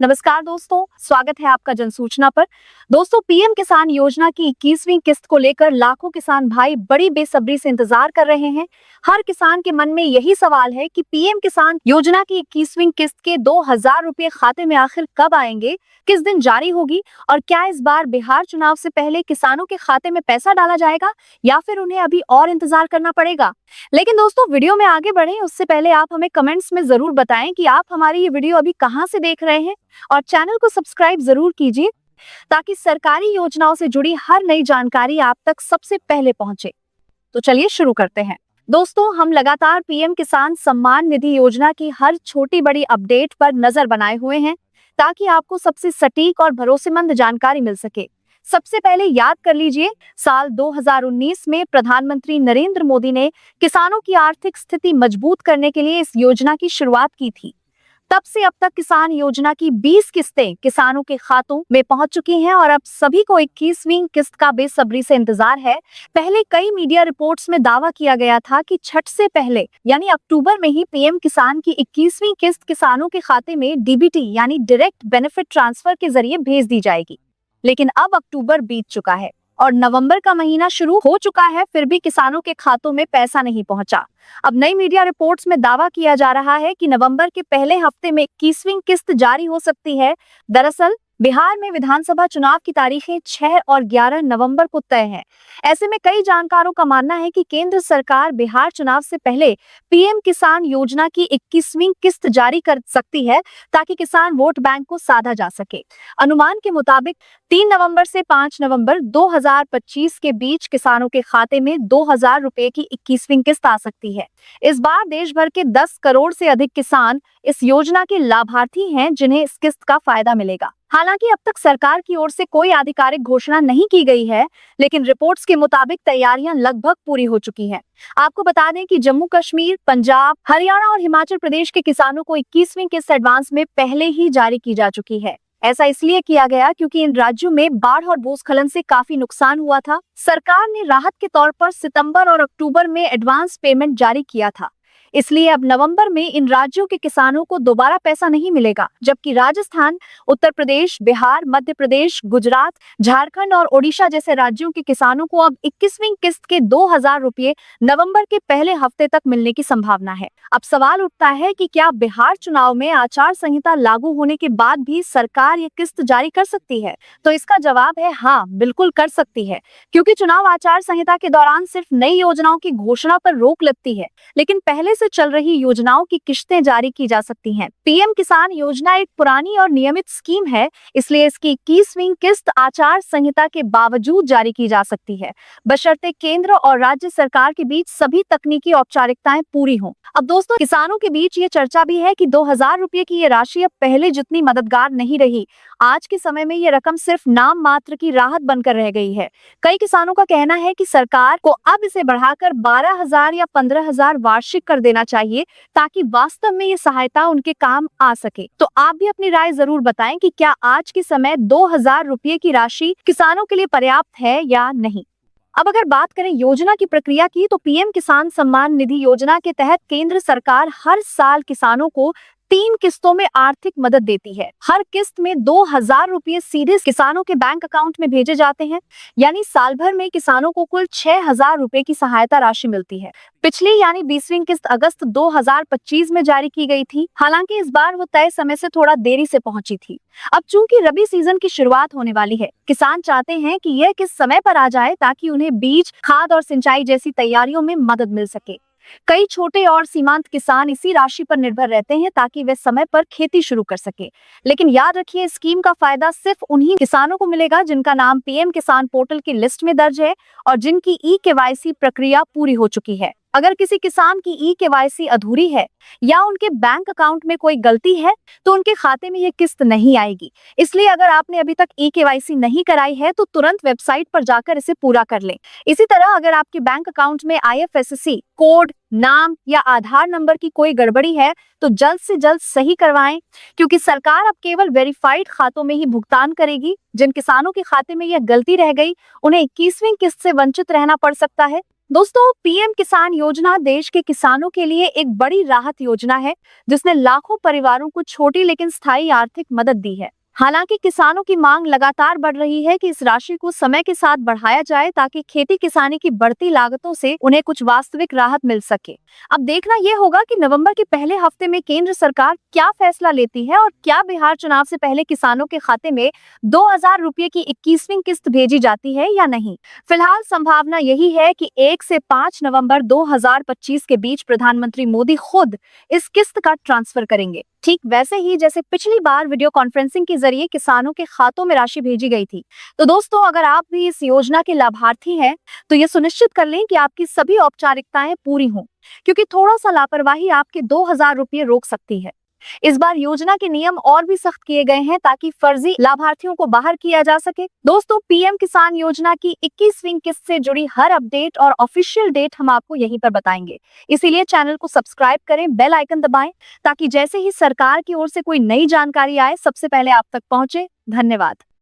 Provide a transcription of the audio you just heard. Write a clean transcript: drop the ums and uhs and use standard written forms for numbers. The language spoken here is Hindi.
नमस्कार दोस्तों, स्वागत है आपका जन सूचना पर। दोस्तों, पीएम किसान योजना की 21वीं किस्त को लेकर लाखों किसान भाई बड़ी बेसब्री से इंतजार कर रहे हैं। हर किसान के मन में यही सवाल है कि पीएम किसान योजना की 21वीं किस्त के 2,000 रुपए खाते में आखिर कब आएंगे, किस दिन जारी होगी और क्या इस बार बिहार चुनाव से पहले किसानों के खाते में पैसा डाला जाएगा या फिर उन्हें अभी और इंतजार करना पड़ेगा। लेकिन दोस्तों, वीडियो में आगे बढ़े उससे पहले आप हमें कमेंट्स में जरूर बताएं कि आप हमारी ये वीडियो अभी कहां से देख रहे हैं और चैनल को सब्सक्राइब जरूर कीजिए ताकि सरकारी योजनाओं से जुड़ी हर नई जानकारी आप तक सबसे पहले पहुंचे। तो चलिए शुरू करते हैं। दोस्तों, हम लगातार पीएम किसान सम्मान निधि योजना की हर छोटी बड़ी अपडेट पर नजर बनाए हुए हैं ताकि आपको सबसे सटीक और भरोसेमंद जानकारी मिल सके। सबसे पहले याद कर लीजिए, साल 2019 में प्रधानमंत्री नरेंद्र मोदी ने किसानों की आर्थिक स्थिति मजबूत करने के लिए इस योजना की शुरुआत की थी। तब से अब तक किसान योजना की 20 किस्तें किसानों के खातों में पहुंच चुकी हैं और अब सभी को 21वीं किस्त का बेसब्री से इंतजार है। पहले कई मीडिया रिपोर्ट्स में दावा किया गया था कि छठ से पहले यानी अक्टूबर में ही पीएम किसान की 21वीं किस्त किसानों के खाते में डीबीटी यानी डायरेक्ट बेनिफिट ट्रांसफर के जरिए भेज दी जाएगी। लेकिन अब अक्टूबर बीत चुका है और नवंबर का महीना शुरू हो चुका है, फिर भी किसानों के खातों में पैसा नहीं पहुंचा। अब नई मीडिया रिपोर्ट्स में दावा किया जा रहा है कि नवंबर के पहले हफ्ते में 21वीं किस्त जारी हो सकती है। दरअसल बिहार में विधानसभा चुनाव की तारीखें 6 और 11 नवंबर को तय हैं। ऐसे में कई जानकारों का मानना है कि केंद्र सरकार बिहार चुनाव से पहले पीएम किसान योजना की 21वीं किस्त जारी कर सकती है ताकि किसान वोट बैंक को साधा जा सके। अनुमान के मुताबिक 3 नवंबर से 5 नवंबर 2025 के बीच किसानों के खाते में 2,000 रुपए की 21वीं किस्त आ सकती है। इस बार देश भर के 10 करोड़ से अधिक किसान इस योजना के लाभार्थी हैं जिन्हें इस किस्त का फायदा मिलेगा। हालांकि अब तक सरकार की ओर से कोई आधिकारिक घोषणा नहीं की गई है, लेकिन रिपोर्ट्स के मुताबिक तैयारियां लगभग पूरी हो चुकी हैं। आपको बता दें कि जम्मू कश्मीर, पंजाब, हरियाणा और हिमाचल प्रदेश के किसानों को 21वीं किस्त एडवांस में पहले ही जारी की जा चुकी है। ऐसा इसलिए किया गया क्योंकि इन राज्यों में बाढ़ और भूस्खलन से काफी नुकसान हुआ था। सरकार ने राहत के तौर पर सितंबर और अक्टूबर में एडवांस पेमेंट जारी किया था, इसलिए अब नवंबर में इन राज्यों के किसानों को दोबारा पैसा नहीं मिलेगा, जबकि राजस्थान, उत्तर प्रदेश, बिहार, मध्य प्रदेश, गुजरात, झारखंड और ओडिशा जैसे राज्यों के किसानों को अब 21वीं किस्त के 2,000 रुपए नवंबर के पहले हफ्ते तक मिलने की संभावना है। अब सवाल उठता है कि क्या बिहार चुनाव में आचार संहिता लागू होने के बाद भी सरकार ये किस्त जारी कर सकती है? तो इसका जवाब है हाँ, बिल्कुल कर सकती है, क्योंकि चुनाव आचार संहिता के दौरान सिर्फ नई योजनाओं की घोषणा पर रोक लगती है, लेकिन पहले से चल रही योजनाओं की किस्तें जारी की जा सकती हैं। पीएम किसान योजना एक पुरानी और नियमित स्कीम है, इसलिए इसकी 21वीं किस्त आचार संहिता के बावजूद जारी की जा सकती है, बशर्ते केंद्र और राज्य सरकार के बीच सभी तकनीकी औपचारिकताएं पूरी हों। अब दोस्तों, किसानों के बीच ये चर्चा भी है कि 2,000 रुपए की ये राशि अब पहले जितनी मददगार नहीं रही। आज के समय में ये रकम सिर्फ नाम मात्र की राहत बनकर रह गई है। कई किसानों का कहना है कि सरकार को अब इसे बढ़ाकर 12,000 या 15,000 वार्षिक कर देना चाहिए ताकि वास्तव में ये सहायता उनके काम आ सके। तो आप भी अपनी राय जरूर बताएं कि क्या आज के समय 2,000 रुपए की राशि किसानों के लिए पर्याप्त है या नहीं। अब अगर बात करें योजना की प्रक्रिया की, तो पीएम किसान सम्मान निधि योजना के तहत केंद्र सरकार हर साल किसानों को 3 किस्तों में आर्थिक मदद देती है। हर किस्त में 2,000 रुपए सीधे किसानों के बैंक अकाउंट में भेजे जाते हैं, यानी साल भर में किसानों को कुल 6,000 रुपए की सहायता राशि मिलती है। पिछली यानी 20वीं किस्त अगस्त 2025 में जारी की गई थी। हालांकि इस बार वो तय समय से थोड़ा देरी से पहुंची थी। अब चूंकि रबी सीजन की शुरुआत होने वाली है, किसान चाहते हैं कि यह किस्त समय पर आ जाए ताकि उन्हें बीज, खाद और सिंचाई जैसी तैयारियों में मदद मिल सके। कई छोटे और सीमांत किसान इसी राशि पर निर्भर रहते हैं ताकि वे समय पर खेती शुरू कर सके। लेकिन याद रखिए, इस स्कीम का फायदा सिर्फ उन्हीं किसानों को मिलेगा जिनका नाम पीएम किसान पोर्टल की लिस्ट में दर्ज है और जिनकी ई-केवाईसी प्रक्रिया पूरी हो चुकी है। अगर किसी किसान की ई-केवाईसी अधूरी है या उनके बैंक अकाउंट में कोई गलती है तो उनके खाते में ये किस्त नहीं आएगी। इसलिए अगर आपने अभी तक ई-केवाईसी नहीं कराई है तो तुरंत वेबसाइट पर जाकर इसे पूरा कर लें। इसी तरह अगर आपके बैंक अकाउंट में आईएफएससी कोड, नाम या आधार नंबर की कोई गड़बड़ी है तो जल्द से जल्द सही करवाएं, क्योंकि सरकार अब केवल वेरीफाइड खातों में ही भुगतान करेगी। जिन किसानों के खाते में यह गलती रह गई उन्हें 21वीं किस्त से वंचित रहना पड़ सकता है। दोस्तों, पीएम किसान योजना देश के किसानों के लिए एक बड़ी राहत योजना है, जिसने लाखों परिवारों को छोटी लेकिन स्थायी आर्थिक मदद दी है। हालांकि किसानों की मांग लगातार बढ़ रही है कि इस राशि को समय के साथ बढ़ाया जाए ताकि खेती किसानी की बढ़ती लागतों से उन्हें कुछ वास्तविक राहत मिल सके। अब देखना यह होगा कि नवंबर के पहले हफ्ते में केंद्र सरकार क्या फैसला लेती है और क्या बिहार चुनाव से पहले किसानों के खाते में 2,000 रुपये की 21वीं किस्त भेजी जाती है या नहीं। फिलहाल संभावना यही है कि 1 से 5 नवंबर 2025 के बीच प्रधानमंत्री मोदी खुद इस किस्त का ट्रांसफर करेंगे, ठीक वैसे ही जैसे पिछली बार वीडियो कॉन्फ्रेंसिंग के जरिए किसानों के खातों में राशि भेजी गई थी। तो दोस्तों, अगर आप भी इस योजना के लाभार्थी हैं, तो ये सुनिश्चित कर लें कि आपकी सभी औपचारिकताएं पूरी हों, क्योंकि थोड़ा सा लापरवाही आपके 2,000 रुपये रोक सकती है। इस बार योजना के नियम और भी सख्त किए गए हैं ताकि फर्जी लाभार्थियों को बाहर किया जा सके। दोस्तों, पीएम किसान योजना की 21वीं किस्त से जुड़ी हर अपडेट और ऑफिशियल डेट हम आपको यहीं पर बताएंगे। इसीलिए चैनल को सब्सक्राइब करें, बेल आइकन दबाएं, ताकि जैसे ही सरकार की ओर से कोई नई जानकारी आए सबसे पहले आप तक पहुंचे। धन्यवाद।